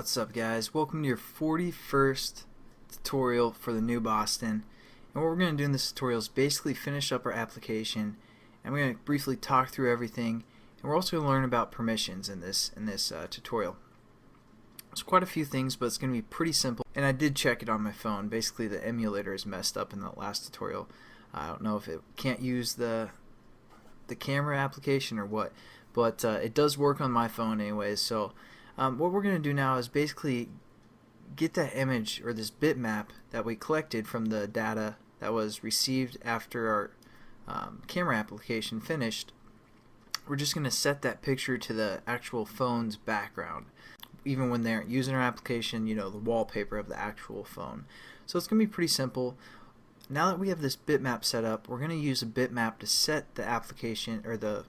What's up, guys? Welcome to your 41st tutorial for the new Boston. And what we're going to do in this tutorial is basically finish up our application, and we're going to briefly talk through everything, and we're also going to learn about permissions in this tutorial. There's quite a few things, but it's going to be pretty simple, and I did check it on my phone. Basically the emulator is messed up in the last tutorial. I don't know if it can't use the camera application or what, but it does work on my phone anyways. So what we're going to do now is basically get that image or this bitmap that we collected from the data that was received after our camera application finished. We're just going to set that picture to the actual phone's background, even when they aren't using our application, you know, the wallpaper of the actual phone. So it's going to be pretty simple. Now that we have this bitmap set up, we're going to use a bitmap to set the application or the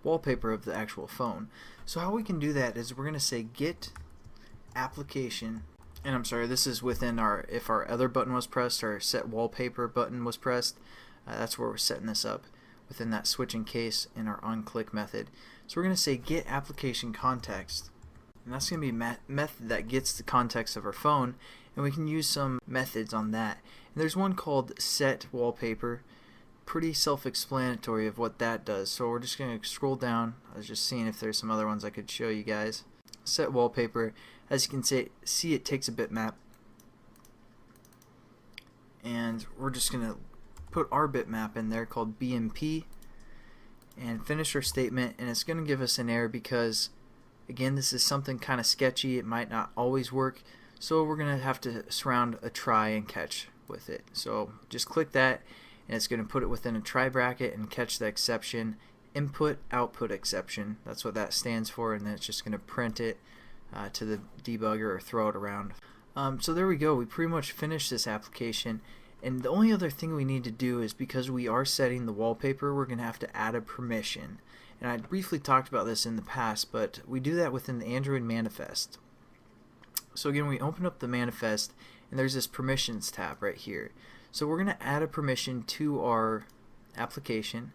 wallpaper of the actual phone. So how we can do that is we're going to say get application, and I'm sorry, this is within our, if our other button was pressed, our set wallpaper button was pressed, that's where we're setting this up within that switching case in our onClick method. So we're going to say get application context, and that's going to be a method that gets the context of our phone, and we can use some methods on that. And there's one called set wallpaper. Pretty self-explanatory of what that does. So we're just going to scroll down. I was just seeing if there's some other ones I could show you guys. Set wallpaper. As you can see, it takes a bitmap, and we're just going to put our bitmap in there called BMP and finish our statement, and it's going to give us an error because, again, this is something kind of sketchy. It might not always work, so we're going to have to surround a try and catch with it. So just click that, and it's going to put it within a try bracket and catch the exception, input output exception. That's what that stands for, and then it's just going to print it to the debugger or throw it around. So there we go. We pretty much finished this application, and the only other thing we need to do is, because we are setting the wallpaper, we're going to have to add a permission. And I briefly talked about this in the past, but we do that within the Android manifest. So again, we open up the manifest, and there's this permissions tab right here. So we're going to add a permission to our application,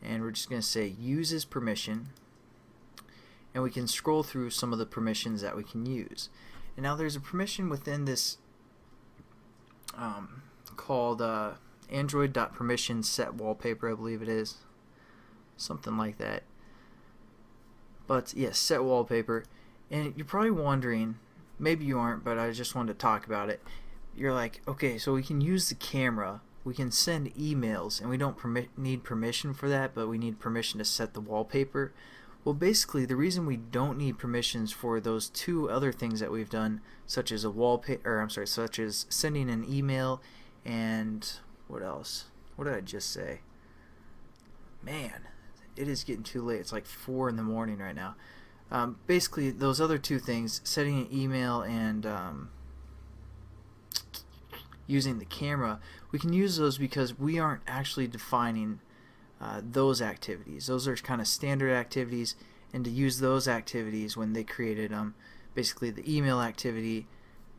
and we're just going to say uses permission, and we can scroll through some of the permissions that we can use. And now there's a permission within this called Android.permission set wallpaper, I believe it is, something like that. But yes, set wallpaper. And you're probably wondering, maybe you aren't, but I just wanted to talk about it. You're like, okay, so we can use the camera, we can send emails, and we don't need permission for that, but we need permission to set the wallpaper. Well, basically, the reason we don't need permissions for those two other things that we've done, such as such as sending an email, and what else? What did I just say? Man, it is getting too late. It's like 4 in the morning right now. Basically, those other two things, setting an email and using the camera, we can use those because we aren't actually defining those activities. Those are kind of standard activities, and to use those activities when they created them, basically the email activity,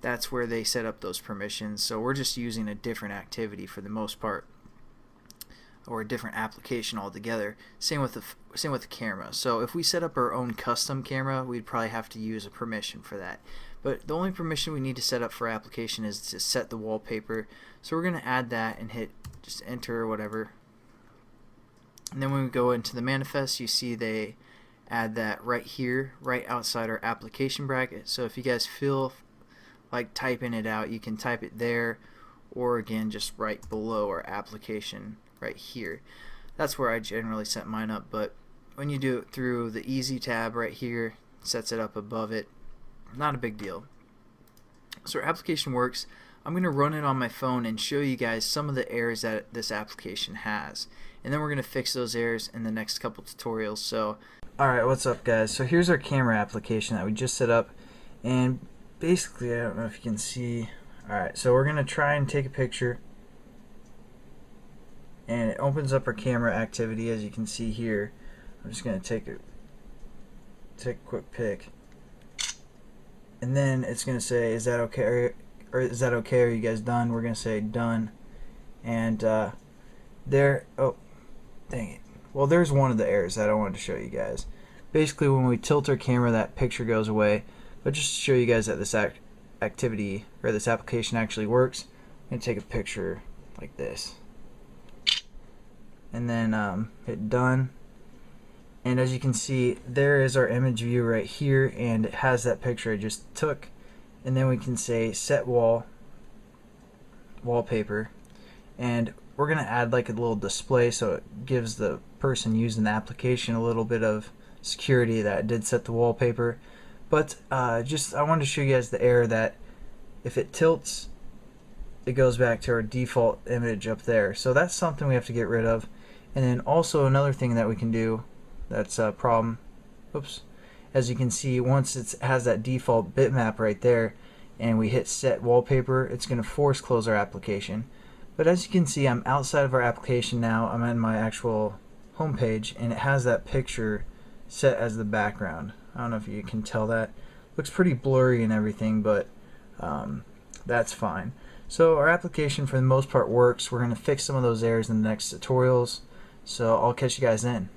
that's where they set up those permissions. So we're just using a different activity for the most part, or a different application altogether. Same with the camera. So if we set up our own custom camera, we'd probably have to use a permission for that. But the only permission we need to set up for application is to set the wallpaper. So we're going to add that and hit just enter or whatever. And then when we go into the manifest, you see they add that right here, right outside our application bracket. So if you guys feel like typing it out, you can type it there, or again just right below our application right here. That's where I generally set mine up, but when you do it through the easy tab right here, it sets it up above it. Not a big deal. So our application works. I'm going to run it on my phone and show you guys some of the errors that this application has, and then we're going to fix those errors in the next couple tutorials. So alright, what's up, guys? So here's our camera application that we just set up, and basically, I don't know if you can see. Alright, so we're going to try and take a picture, and it opens up our camera activity, as you can see here. I'm just going to take a quick pic, and then it's going to say, is that okay, or is that okay, are you guys done? We're going to say done, and there, oh dang it, well, there's one of the errors that I wanted to show you guys. Basically, when we tilt our camera, that picture goes away, But just to show you guys that this activity or this application actually works, I'm going to take a picture like this and then hit done. And as you can see, there is our image view right here, and it has that picture I just took. And then we can say set wallpaper, and we're gonna add like a little display so it gives the person using the application a little bit of security that it did set the wallpaper. But I wanted to show you guys the error that if it tilts, it goes back to our default image up there. So that's something we have to get rid of. And then also another thing that we can do that's a problem, oops, as you can see, once it has that default bitmap right there and we hit set wallpaper, it's going to force close our application. But as you can see, I'm outside of our application now. I'm in my actual home page, and it has that picture set as the background. I don't know if you can tell that. Looks pretty blurry and everything, but that's fine. So our application for the most part works. We're going to fix some of those errors in the next tutorials. So I'll catch you guys then.